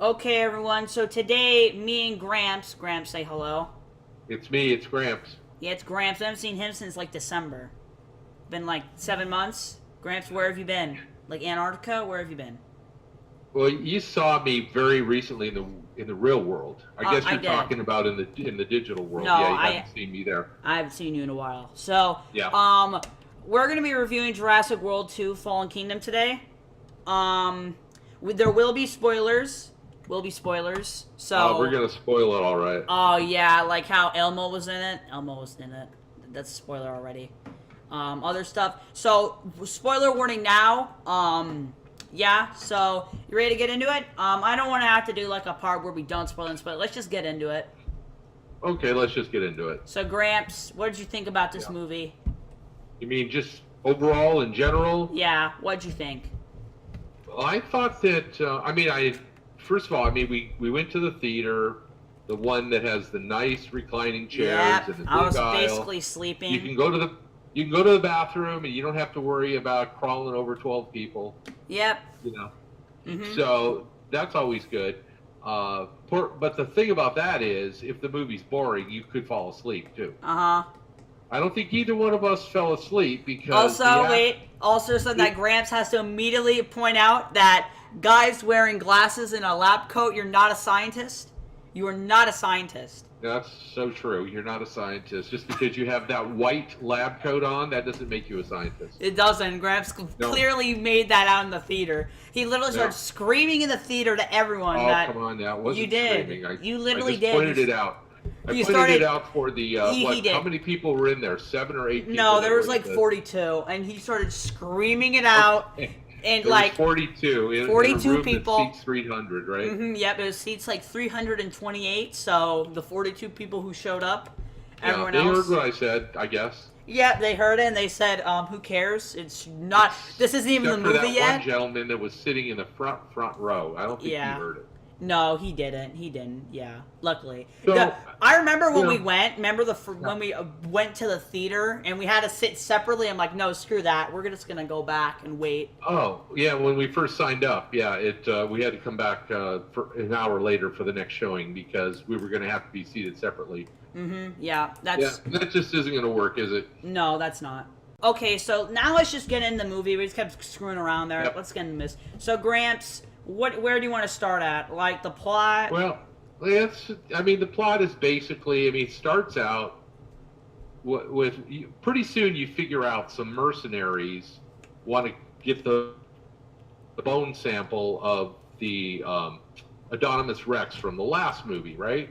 Okay, everyone. So today, me and Gramps, say hello. It's me, it's Gramps. Yeah, it's Gramps. I haven't seen him since like December. Been like 7 months. Gramps, where have you been? Like Antarctica? Where have you been? Well, you saw me very recently in the real world. I guess I you're did. talking about in the digital world. No, Yeah, you I haven't seen me there. I haven't seen you in a while. So, Yeah. we're gonna be reviewing Jurassic World 2: Fallen Kingdom today. Um, there will be spoilers. Will be spoilers. We're So, gonna spoil it all right. oh yeah, like how Elmo was in it. Elmo was in it. That's a spoiler already. Other stuff. So, spoiler warning now. Yeah. So, you ready to get into it? I don't want to have to do like a part where we don't spoil and spoil. Let's just get into it. Okay, let's just get into it. So, Gramps, what did you think about this Yeah. movie? You mean just overall in general? Yeah. What did you think? I thought that. I first of all, we went to the theater, the one that has the nice reclining chairs Yep. and the big I was aisle. basically You sleeping. can go to the you can go to the bathroom and you don't have to worry about crawling over 12 people. Yep. You know. Mhm. So that's always good. But the thing about that is, if the movie's boring, you could fall asleep too. Uh huh. I don't think either one of us fell asleep because Also, wait. Also, said that Gramps has to immediately point out that guys wearing glasses and a lab coat, you're not a scientist. You are not a scientist. that's so true. You're not a scientist. Just because you have that white lab coat on, that doesn't make you a scientist. It doesn't. Gramps No. clearly made that out in the theater. He literally Yeah. started screaming in the theater to everyone Oh, that come on now. It wasn't you did. screaming. You literally I just did. pointed it out. I You pointed started- it out for the, he did. how many people were in there? 7 or 8 people? No, there that was were like in the- 42, and he started screaming it out, and There like was 42 in 42 a room people. that seats 300, right? Yep, it was seats like 328. So the 42 people who showed up, Yeah, everyone they else. heard what I said, I guess. Yeah, they heard it and they said, "Who cares? It's not. This isn't even Except the for movie that yet." one gentleman that was sitting in the front row. I don't think Yeah. he heard it. No, he didn't. He didn't. Yeah, luckily. So, I remember when you we know- went. Remember when we went to the theater and we had to sit separately. I'm like, no, screw that. We're just gonna go back and wait. Oh, yeah, when we first signed up, yeah, we had to come back for an hour later for the next showing because we were going to have to be seated separately. Yeah, that's Yeah, that just isn't going to work, is it? no, that's not. Okay, so now let's just get in the movie. We just kept screwing around there. Yep. Let's get into this. So, Gramps, where do you want to start at? Like the plot? Well, the plot is basically, it starts out with pretty soon you figure out some mercenaries want to get the bone sample of the Adonis Rex from the last movie, right?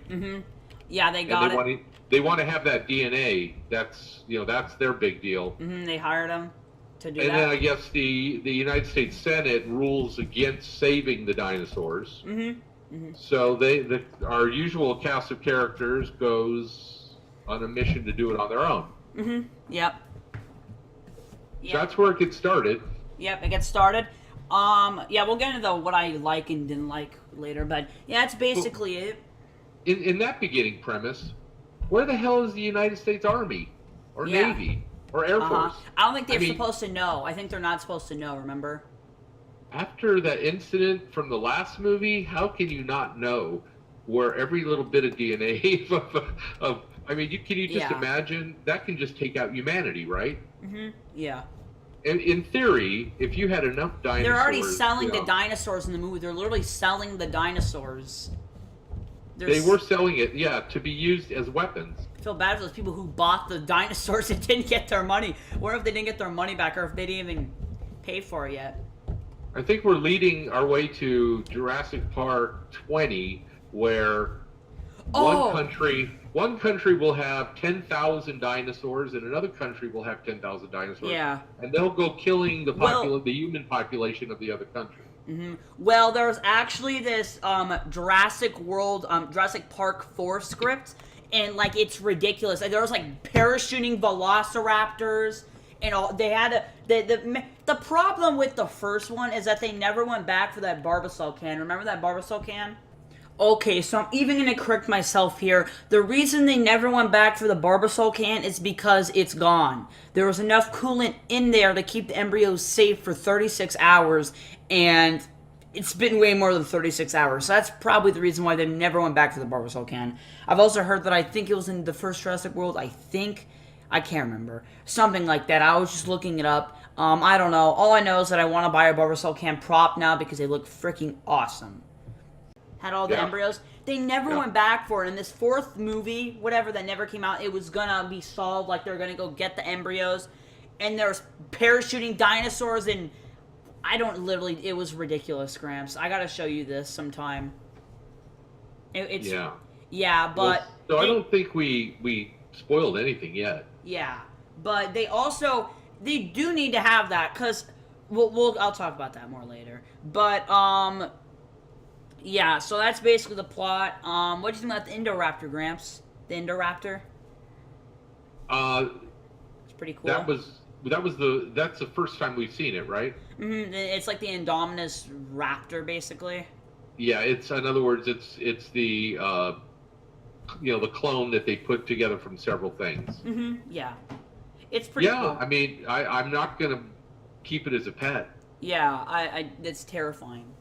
Yeah, they And got it. they want to have that DNA. That's their big deal. They hired him to do And that. then I guess the United States Senate rules against saving the dinosaurs. So our usual cast of characters goes on a mission to do it on their own. Yep. So that's where it gets started. Yep, it gets started. Yeah, we'll get into what I like and didn't like later, but yeah, that's basically it. In that beginning premise, where the hell is the United States Army or Yeah. Navy or Air Force? I don't think they're I mean- supposed to know. I think they're not supposed to know, remember? After that incident from the last movie, how can you not know where every little bit of DNA can you just Yeah. imagine that can just take out humanity, right? Yeah. In theory, if you had enough dinosaurs, They're already selling you the know, dinosaurs in the movie. They're literally selling the dinosaurs. They were selling it, yeah, to be used as weapons. I feel bad for those people who bought the dinosaurs and didn't get their money. What if they didn't get their money back or if they didn't even pay for it yet? I think we're leading our way to Jurassic Park 20, where Oh! one country will have 10,000 dinosaurs, and another country will have 10,000 dinosaurs. Yeah. And they'll go killing the Well- the human population of the other country. Well, there's actually this Jurassic Park 4 script, and like it's ridiculous. Like, there was like parachuting velociraptors, and all they had to. The problem with the first one is that they never went back for that Barbasol can. Remember that Barbasol can? Okay, so I'm even going to correct myself here. The reason they never went back for the Barbasol can is because it's gone. There was enough coolant in there to keep the embryos safe for 36 hours, and it's been way more than 36 hours. So that's probably the reason why they never went back to the Barbasol can. I've also heard that I think it was in the first Jurassic World. I can't remember. Something like that. I was just looking it up. I don't know. All I know is that I want to buy a Barbasol can prop now because they look freaking awesome. Had all the embryos. They never went back for it. In this fourth movie, whatever, that never came out, it was gonna be solved. Like, they're gonna go get the embryos. And there's parachuting dinosaurs and... it was ridiculous, Gramps. I gotta show you this sometime. Yeah, but... I don't think we spoiled anything yet. Yeah, but they do need to have that, because... I'll talk about that more later. But, yeah, so that's basically the plot. What do you think about the Indoraptor, Gramps? The Indoraptor? It's pretty cool. That's the first time we've seen it, right? Mm-hmm. It's like the Indominus raptor, basically. Yeah, in other words, it's the the clone that they put together from several things. Mm-hmm. Yeah, it's pretty cool. Yeah, I mean, I'm not gonna keep it as a pet. Yeah, it's terrifying.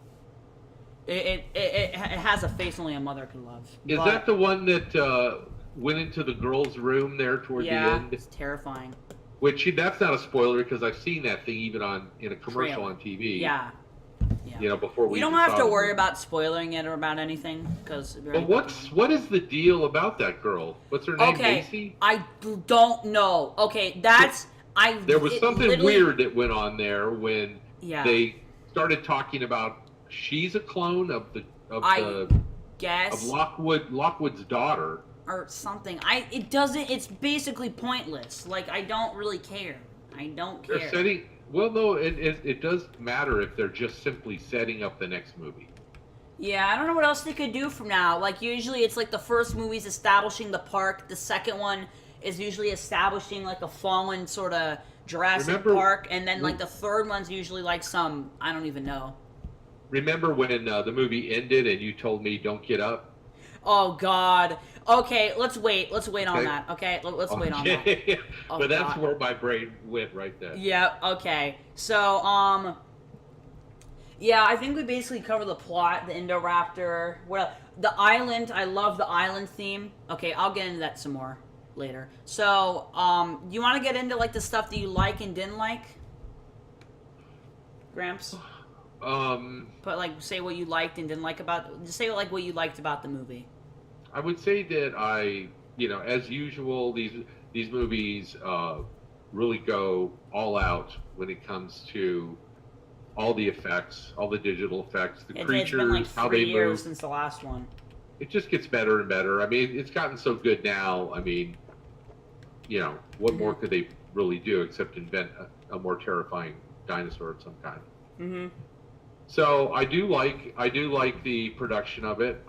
It has a face only a mother can love. Is that the one that went into the girl's room there toward the end? Yeah, it's terrifying. That's not a spoiler because I've seen that thing even in a commercial on TV. Yeah. Before we. You don't have to worry about spoiling it or about anything because. But what is the deal about that girl? What's her name? Okay, Macy? I don't know. Okay, There was something weird that went on there when they started talking about she's a clone of Lockwood's daughter. Or something. It's basically pointless. Like, I don't really care. I don't care. They're setting... Well, no, it does matter if they're just simply setting up the next movie. Yeah, I don't know what else they could do from now. Like, usually it's like the first movie's establishing the park. The second one is usually establishing, like, a fallen sort of Jurassic Park. And then, like, the third one's usually, like, some... I don't even know. Remember when the movie ended and you told me don't get up? Oh, God. Okay, let's wait on that. Okay, let's wait on that. Oh, but that's where my brain went right there. Yeah. Okay. So, yeah, I think we basically covered the plot, the Indoraptor. Well, the island. I love the island theme. Okay, I'll get into that some more later. So, you want to get into like the stuff that you like and didn't like, Gramps? But like, say what you liked and didn't like about. Just say like what you liked about the movie. I would say that as usual, these movies really go all out when it comes to all the effects, all the digital effects, the creatures, it's been like how 3 they years move. Since the last one. It just gets better and better. I mean, it's gotten so good now. I mean, what more could they really do except invent a more terrifying dinosaur of some kind? Mm-hmm. So I do like the production of it.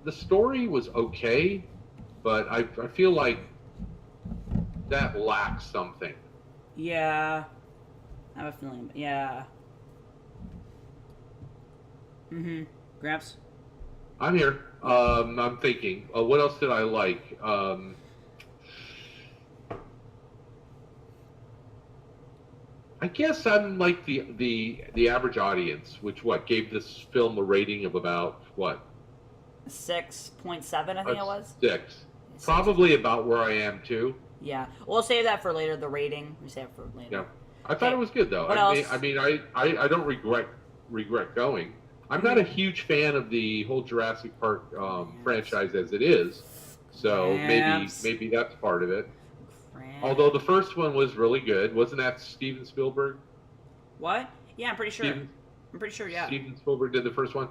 The story was okay, but I feel like that lacks something. Yeah, I have a feeling. Yeah. Mm-hmm. Gramps? I'm here. I'm thinking. What else did I like? I guess I'm like the average audience, which gave this film a rating of about 6.7, I think it was. 6. Probably about where I am too. Yeah, we'll save that for later. The rating, we save it for later. Yeah, I thought it was good though. What else? I mean, I don't regret going. I'm not a huge fan of the whole Jurassic Park franchise as it is, so maybe that's part of it. Although the first one was really good, wasn't that Steven Spielberg? What? Yeah, I'm pretty sure. Yeah. Steven Spielberg did the first one.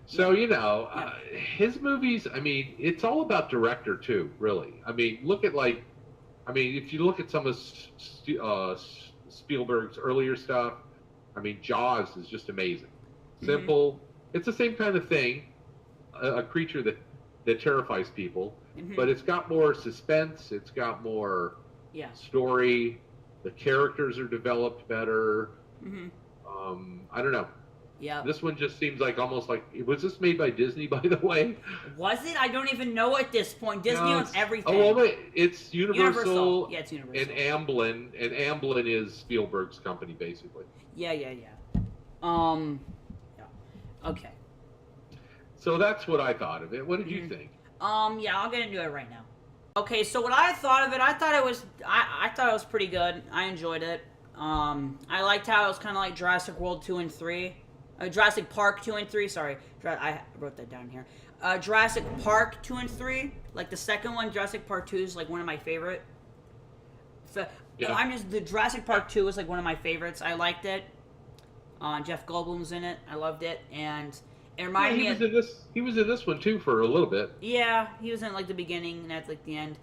So his movies. I mean, it's all about director too, really. I mean, if you look at some of Spielberg's earlier stuff, I mean, Jaws is just amazing. Simple. It's the same kind of thing, a creature that terrifies people, but it's got more suspense. It's got more story. The characters are developed better. I don't know. Yeah. This one just seems like almost like, was this made by Disney, by the way? Was it? I don't even know at this point. Disney owns everything. Oh, wait. It's Universal. Yeah, it's Universal. And Amblin. And Amblin is Spielberg's company, basically. Yeah. Okay. So that's what I thought of it. What did you think? Yeah, I'll get into it right now. Okay, so what I thought of it, I thought it was pretty good. I enjoyed it. I liked how it was kind of like Jurassic World 2 and 3. Jurassic Park 2 and 3, sorry. I wrote that down here. Jurassic Park 2 and 3, like the second one, Jurassic Park 2 is like one of my favorite. So, Yeah. the Jurassic Park 2 is like one of my favorites. I liked it. Jeff Goldblum's in it. I loved it, and it reminded me of. He was in this one too for a little bit. Yeah, he was in like the beginning and at like the end.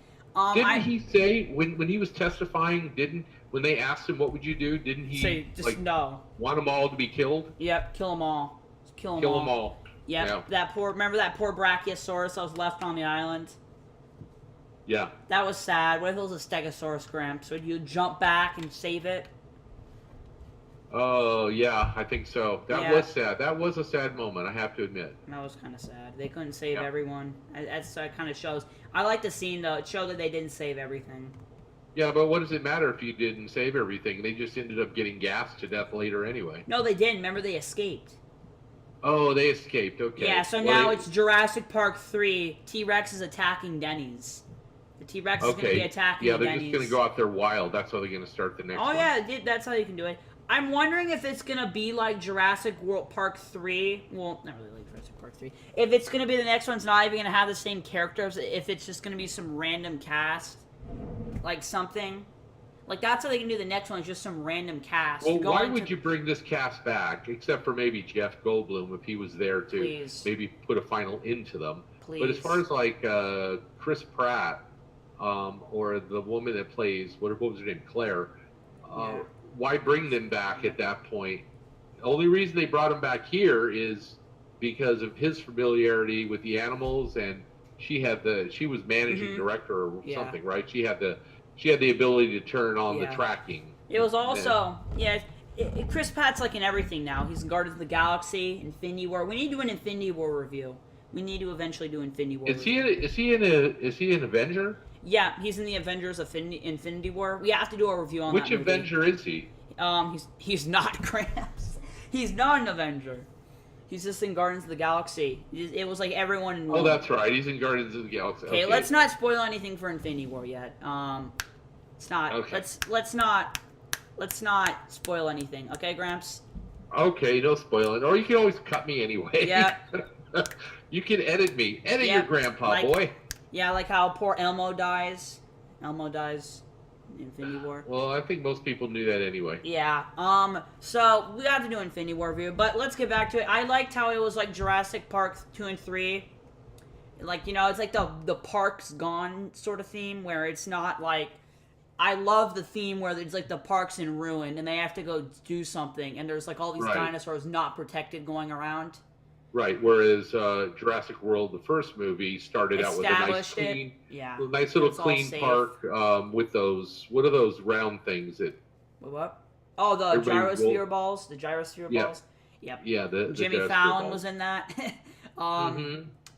Didn't he say when he was testifying? When they asked him what would you do? Didn't he say just like no? want them all to be killed? Yep, kill them all. Kill them Kill all. them all. Yep, Yeah. remember that poor Brachiosaurus that was left on the island? Yeah. That was sad. What if it was a Stegosaurus, Gramps? Would you jump back and save it? Oh yeah, I think so. That was sad. That was a sad moment. I have to admit. That was kind of sad. They couldn't save everyone. That kind of shows. I like the scene though. It showed that they didn't save everything. Yeah, but what does it matter if you didn't save everything? They just ended up getting gassed to death later anyway. No, they didn't. Remember, they escaped. Oh, they escaped. Okay. Yeah. So now it's Jurassic Park 3. T-Rex is attacking Denny's. The T-Rex is going to be attacking Yeah, they're Denny's. just going to go out there wild. That's how they're going to start the next one. Oh yeah, that's how you can do it. I'm wondering if it's gonna be like Jurassic World Park 3. Well, not really like Jurassic Park 3. If it's gonna be the next one's not even gonna have the same characters. If it's just gonna be some random cast, like something, like that's how they can do the next one. Is just some random cast. Well, why would you bring this cast back, except for maybe Jeff Goldblum if he was there to maybe put a final end to them? Please. But as far as like Chris Pratt, or the woman that plays what was her name, Claire? Why bring them back at that point? The only reason they brought him back here is because of his familiarity with the animals, and she was managing director or something, right? She had the ability to turn on the tracking. It was also Chris Pratt's like in everything now. He's in Guardians of the Galaxy, Infinity War. We need to do an Infinity War review. We need to eventually do Infinity War. Is he an Avenger? Yeah, he's in the Avengers Infinity War. We have to do a review on Which that movie. Avenger is he? He's not Gramps. He's not an Avenger. He's just in Guardians of the Galaxy. It was like everyone in one. Oh, that's right. He's in Guardians of the Galaxy. Okay, let's not spoil anything for Infinity War yet. It's not. Okay. Let's not spoil anything. Okay, Gramps? Okay, no spoiling. Or you can always cut me anyway. Yeah. You can edit me. Edit your grandpa, boy. Yeah, like how poor Elmo dies. Elmo dies in Infinity War. Well, I think most people knew that anyway. Yeah. So we have to do Infinity War review, but let's get back to it. I liked how it was like Jurassic Park 2 and 3. Like, it's like the park's gone sort of theme where it's not like. I love the theme where it's like the park's in ruin and they have to go do something, and there's like all these dinosaurs not protected going around. Right, whereas Jurassic World, the first movie, started out with a nice little clean park with those. What are those round things that? What? Oh, the gyrosphere balls. The gyrosphere balls. Yep. Yeah, the Jimmy Fallon was in that.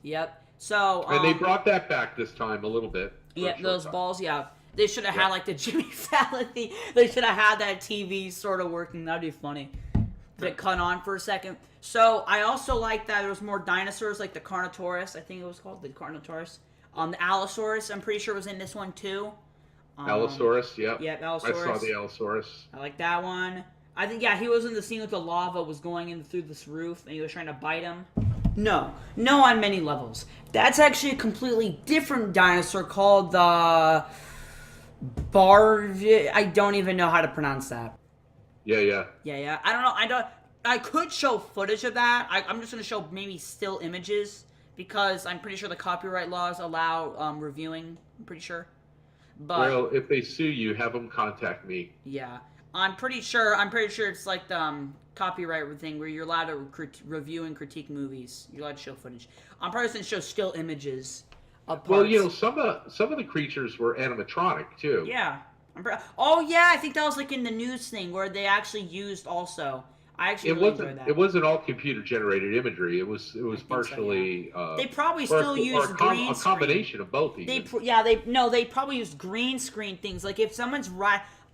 Yep. So. And they brought that back this time a little bit. Yeah, those balls. Yeah. They should have had like the Jimmy Fallon thing. They should have had that TV sort of working. That'd be funny. That cut on for a second. So I also like that there was more dinosaurs, like the Carnotaurus. I think it was called the Carnotaurus. The Allosaurus, I'm pretty sure was in this one too. Allosaurus, yeah. Yeah, Allosaurus. I saw the Allosaurus. I like that one. I think he was in the scene with the lava was going in through this roof and he was trying to bite him. No on many levels. That's actually a completely different dinosaur called the I don't even know how to pronounce that. Yeah. I don't know. I could show footage of that. I'm just going to show maybe still images because I'm pretty sure the copyright laws allow reviewing. I'm pretty sure. But well, if they sue you, have them contact me. Yeah, I'm pretty sure it's like the copyright thing where you're allowed to review and critique movies. You're allowed to show footage. I'm probably going to show still images. Well, some of the creatures were animatronic too. Yeah. I think that was like in the news thing where they actually used also. I actually really enjoyed that. It wasn't all computer generated imagery. It was partially. So, yeah. They probably still use green screen. A combination of both. Even. They probably use green screen things. Like if someone's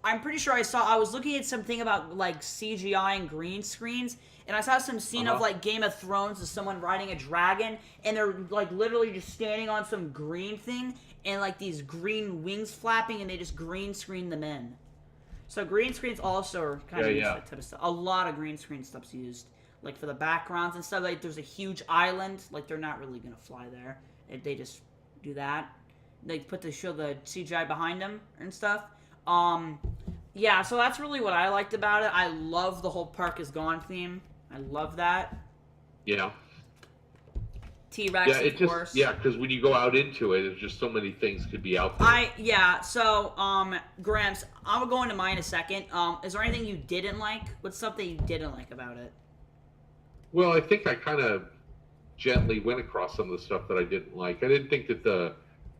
I'm pretty sure I was looking at something about like CGI and green screens, And I saw some scene of like Game of Thrones of someone riding a dragon, and they're like literally just standing on some green thing, and like these green wings flapping, and they just green screen them in. So green screens also are kind of used for that type of stuff. A lot of green screen stuff's used, like for the backgrounds and stuff. Like there's a huge island, like they're not really gonna fly there. They just do that. They show the CGI behind them and stuff. Yeah, so that's really what I liked about it. I love the whole park is gone theme. I love that. Yeah. T-Rex, of course. Yeah, because when you go out into it, there's just so many things could be out there. So, Gramps, I'll go into mine in a second. Is there anything you didn't like? What's something you didn't like about it? Well, I think I kind of gently went across some of the stuff that I didn't like. I didn't think that the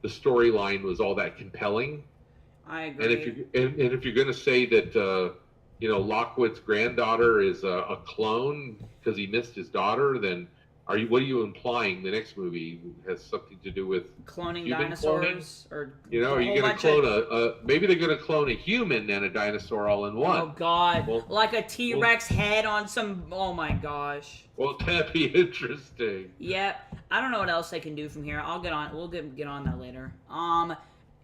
storyline was all that compelling. I agree. And if you're going to say that Lockwood's granddaughter is a clone because he missed his daughter, then what are you implying the next movie has something to do with cloning dinosaurs? Cloning? Or are you going to clone maybe they're going to clone a human and a dinosaur all in one? Oh God! Well, like a T-Rex head on some. Oh my gosh! Well, that'd be interesting. Yep. I don't know what else they can do from here. We'll get on that later.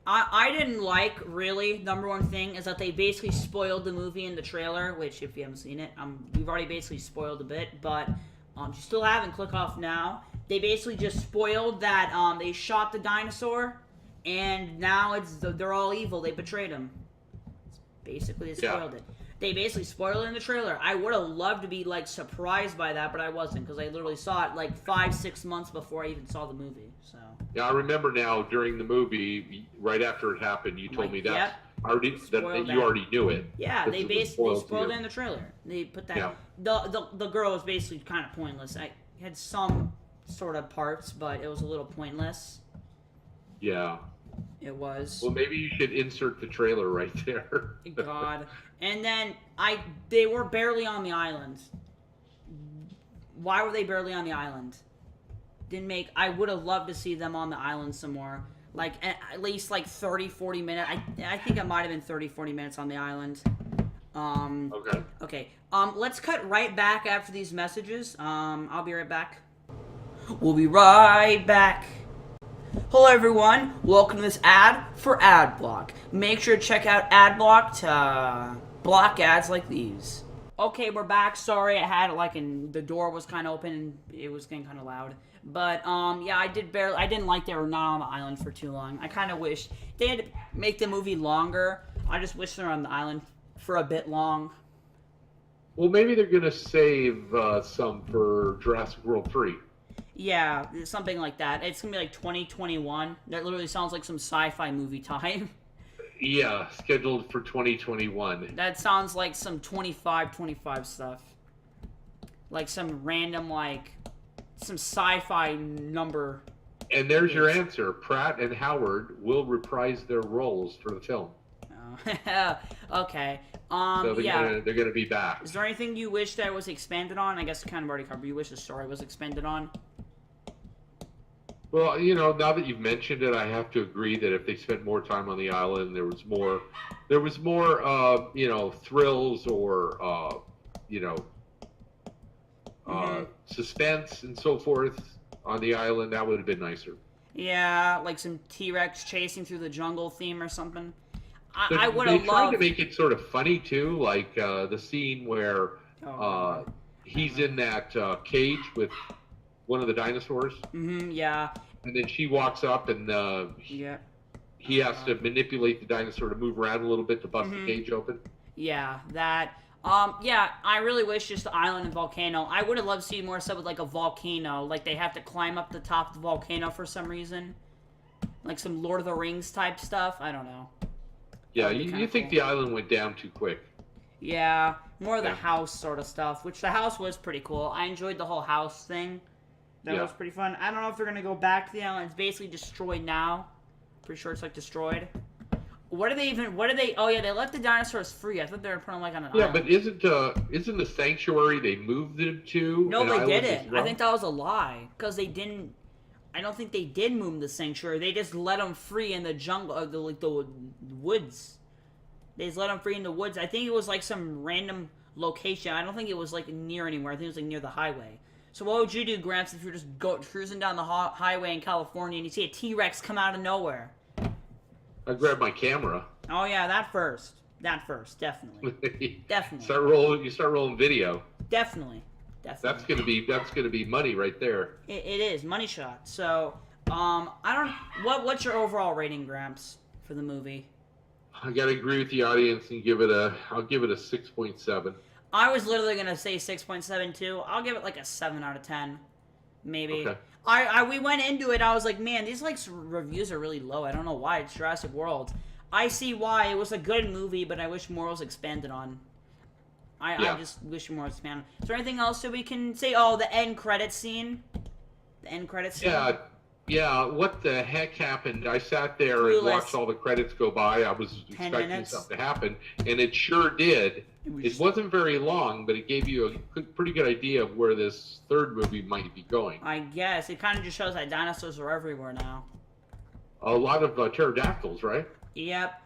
I didn't like, really, number one thing is that they basically spoiled the movie in the trailer, which if you haven't seen it, we've already basically spoiled a bit, but if you still haven't, click off now. They basically just spoiled that they shot the dinosaur, and now they're all evil. They betrayed him. Basically, they spoiled it. They basically spoiled it in the trailer. I would have loved to be like surprised by that, but I wasn't because I literally saw it like 5-6 months before I even saw the movie. So yeah, I remember now during the movie, right after it happened, you told me that you already knew it. Yeah, they spoiled it in the trailer. They put that. Yeah. The girl was basically kind of pointless. I had some sort of parts, but it was a little pointless. Yeah. It was. Well, maybe you should insert the trailer right there. God. And then they were barely on the island. Why were they barely on the island? I would have loved to see them on the island some more. Like, at least like 30-40 minutes. I think it might have been 30-40 minutes on the island. Okay. Let's cut right back after these messages. I'll be right back. We'll be right back. Hello everyone, welcome to this ad for AdBlock. Make sure to check out AdBlock to block ads like these. Okay, we're back. Sorry, I had the door was kind of open and it was getting kind of loud. But yeah, I didn't like they were not on the island for too long. I kind of wish they had to make the movie longer. I just wish they were on the island for a bit long. Well, maybe they're gonna save some for Jurassic World 3. Yeah, something like that. It's gonna be like 2021. That literally sounds like some sci-fi movie time. Yeah, scheduled for 2021. That sounds like some 25 stuff. Like some random, some sci-fi number. And there's your answer. Pratt and Howard will reprise their roles for the film. Oh. Okay. So they're gonna be back. Is there anything you wish that was expanded on? I guess kind of already covered. You wish the story was expanded on? Well, now that you've mentioned it, I have to agree that if they spent more time on the island, there was more, thrills or, suspense and so forth on the island, that would have been nicer. Yeah, like some T-Rex chasing through the jungle theme or something. I would have loved. They tried to make it sort of funny too, like the scene where he's in that cage with one of the dinosaurs. Yeah. And then she walks up and he has to manipulate the dinosaur to move around a little bit to bust the cage open. Yeah, that. Yeah, I really wish just the island and volcano. I would have loved to see more stuff with like a volcano. Like they have to climb up the top of the volcano for some reason. Like some Lord of the Rings type stuff. I don't know. Yeah, you think the island went down too quick. Yeah, more of the house sort of stuff, which the house was pretty cool. I enjoyed the whole house thing. That was pretty fun. I don't know if they're going to go back to the island. It's basically destroyed now. Pretty sure it's destroyed. Oh yeah, they let the dinosaurs free. I thought they were putting them on an island. Yeah, but isn't the sanctuary they moved them to? No, they didn't. Well? I think that was a lie. Because they didn't... I don't think they did move the sanctuary. They just let them free in the jungle, the woods. They just let them free in the woods. I think it was some random location. I don't think it was like near anywhere. I think it was like near the highway. So what would you do, Gramps, if you're just cruising down the highway in California and you see a T-Rex come out of nowhere? I grab my camera. Oh yeah, that first, definitely, definitely. You start rolling video. Definitely. That's gonna be money right there. It is money shot. So, I don't. What's your overall rating, Gramps, for the movie? I gotta agree with the audience and I'll give it a 6.7. I was literally gonna say 6.72. I'll give it like a 7 out of 10, maybe. Okay. We went into it. I was like, man, these like reviews are really low. I don't know why. It's Jurassic World. I see why. It was a good movie, but I wish more was expanded on. I just wish more was expanded. Is there anything else that we can say? Oh, the end credit scene. The end credit scene. Yeah. What the heck happened? I sat there and watched all the credits go by. I was expecting something to happen, and it sure did. It wasn't very long, but it gave you a pretty good idea of where this third movie might be going. I guess it kind of just shows that dinosaurs are everywhere now. A lot of pterodactyls, right? Yep.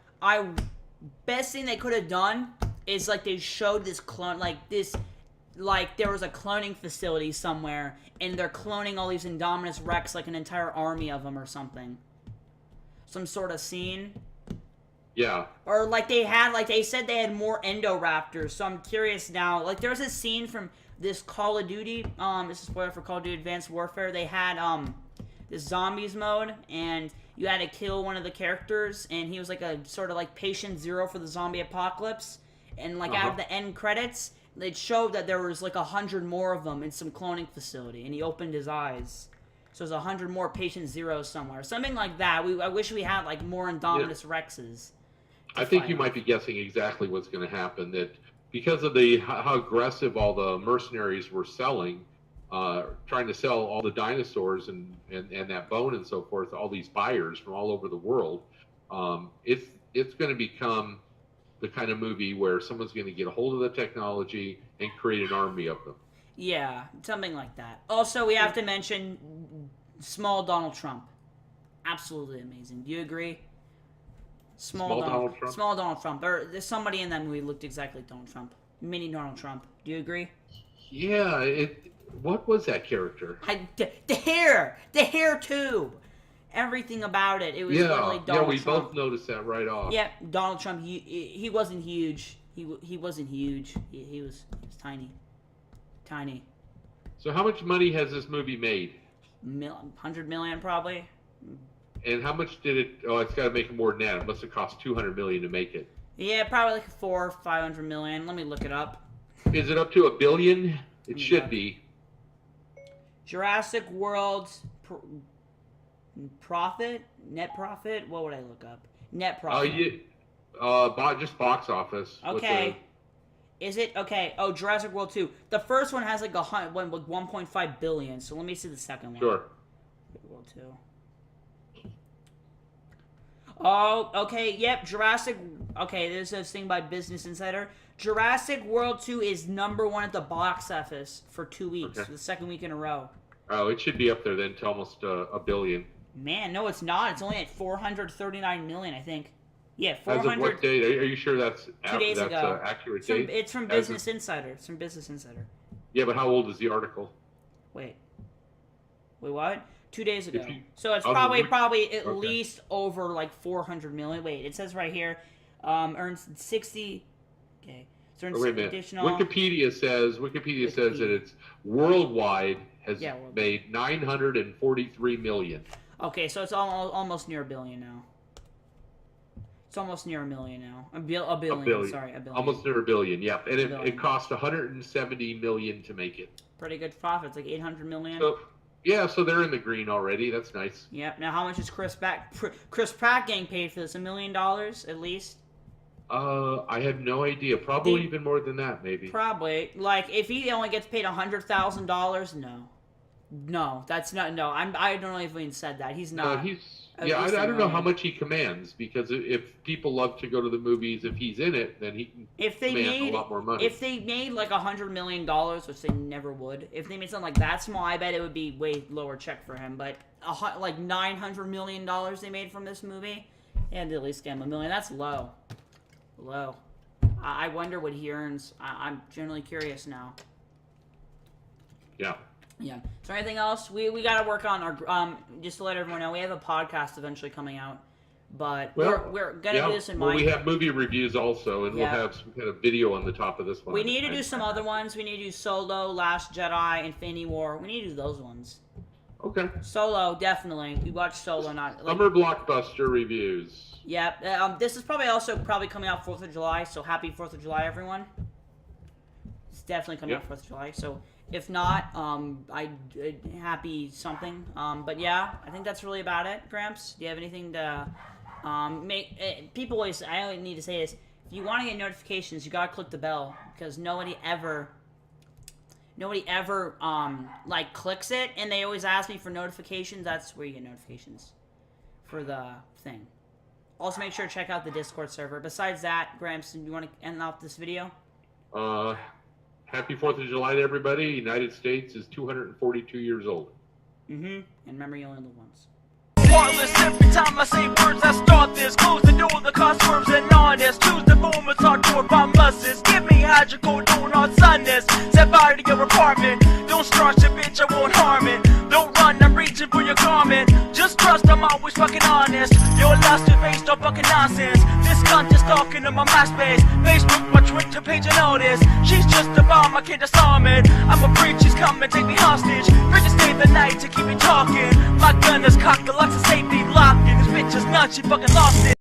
Best thing they could have done is like they showed this clone, like there was a cloning facility somewhere, and they're cloning all these Indominus Rex, like an entire army of them or something. Some sort of scene. Yeah. Or like they said they had more Endoraptors, so I'm curious now. Like there was a scene from this Call of Duty, this is a spoiler for Call of Duty Advanced Warfare. They had this zombies mode, and you had to kill one of the characters, and he was like a sort of like patient zero for the zombie apocalypse. And like out of the end credits, they showed that there was like 100 more of them in some cloning facility, and he opened his eyes. So there's 100 more patient zeros somewhere, something like that. I wish we had like more Indominus Rexes. I think you might be guessing exactly what's going to happen. That because of how aggressive all the mercenaries were selling, trying to sell all the dinosaurs and that bone and so forth, all these buyers from all over the world, it's going to become the kind of movie where someone's going to get a hold of the technology and create an army of them. Yeah, something like that. Also, we have to mention small Donald Trump. Absolutely amazing. Do you agree? Small Donald Trump. There's somebody in that movie looked exactly like Donald Trump. Mini Donald Trump. Do you agree? Yeah. What was that character? The hair tube. Everything about it. It was literally Donald Trump. Yeah, we both noticed that right off. Yeah, Donald Trump. He wasn't huge. He wasn't huge. He was tiny. Tiny. So how much money has this movie made? 100 million probably. And how much did it? Oh, it's got to make more than that. It must have cost 200 million to make it. Yeah, probably like 400 or 500 million. Let me look it up. Is it up to $1 billion? It should be. Jurassic World's net profit. What would I look up? Net profit. Just box office. Okay. Is it okay? Oh, Jurassic World 2. The first one has like 1.5 billion. So let me see the second one. Sure. World 2. Oh, okay, yep, Jurassic... Okay, there's this thing by Business Insider. Jurassic World 2 is #1 at the box office for 2 weeks, the second week in a row. Oh, it should be up there then to almost $1 billion. Man, no, it's not. It's only at 439 million, I think. Yeah, 400... As of what date? Are you sure that's 2 days ago. Accurate date? It's from Business Insider. It's from Business Insider. Yeah, but how old is the article? Wait, what? 2 days ago. So it's probably at least over like 400 million. Wait, it says right here, earns 60. Okay, so earns additional. Wikipedia says that it's worldwide has made 943 million. Okay, so it's almost near $1 billion now. It's almost near $1 million now. A billion. Sorry, $1 billion. Almost near $1 billion. Yeah, and it cost 170 million to make it. Pretty good profits, like 800 million. So they're in the green already. That's nice. Yep. Now, how much is Chris Pratt getting paid for this? $1 million at least. I have no idea. Probably even more than that, maybe. Probably. Like, if he only gets paid $100,000, no, that's not. No, I don't know if he said that. He's not. I don't know how much he commands, because if people love to go to the movies, if he's in it, then he can command a lot more money. If they made like $100 million, which they never would, if they made something like that small, I bet it would be way lower check for him. But like $900 million they made from this movie, and at least get him $1 million. That's low. I wonder what he earns. I'm generally curious now. Yeah. Yeah. Is there anything else? We got to work on our just to let everyone know, we have a podcast eventually coming out, but we're gonna do this in mind. We have movie reviews also, and we'll have some kind of video on the top of this one. We need to do some other ones. We need to do Solo, Last Jedi, Infinity War. We need to do those ones. Okay. Solo, definitely. We watched Solo, not like, summer blockbuster reviews. Yep. This is probably coming out 4th of July. So happy 4th of July, everyone. It's definitely coming out 4th of July. So. If not, happy something. But yeah, I think that's really about it. Gramps, do you have anything to make? People always, I only need to say this. If you want to get notifications, you gotta click the bell because nobody ever like clicks it, and they always ask me for notifications. That's where you get notifications for the thing. Also, make sure to check out the Discord server. Besides that, Gramps, do you want to end off this video? Happy 4th of July to everybody. United States is 242 years old. And remember, you only live once. Heartless, every time I say words I start this. Close the door, the cost words and honest. Choose the moments hardcore by muscles. Give me hydroco, don't on sunness. Set fire to your apartment. Don't start your bitch, I won't harm it. Don't run, I'm reaching for your garment. Just trust, I'm always fucking honest. You're lost in face, no fucking nonsense. This cunt is talking to my MySpace. Facebook, my Twitter page, I notice. She's just a bomb, I can't disarm it. I'm a preach, she's coming, take me hostage. Free to stay the night to keep me talking. My gun is cocked, the locks of safety locked in. This bitch is nuts, she fucking lost it.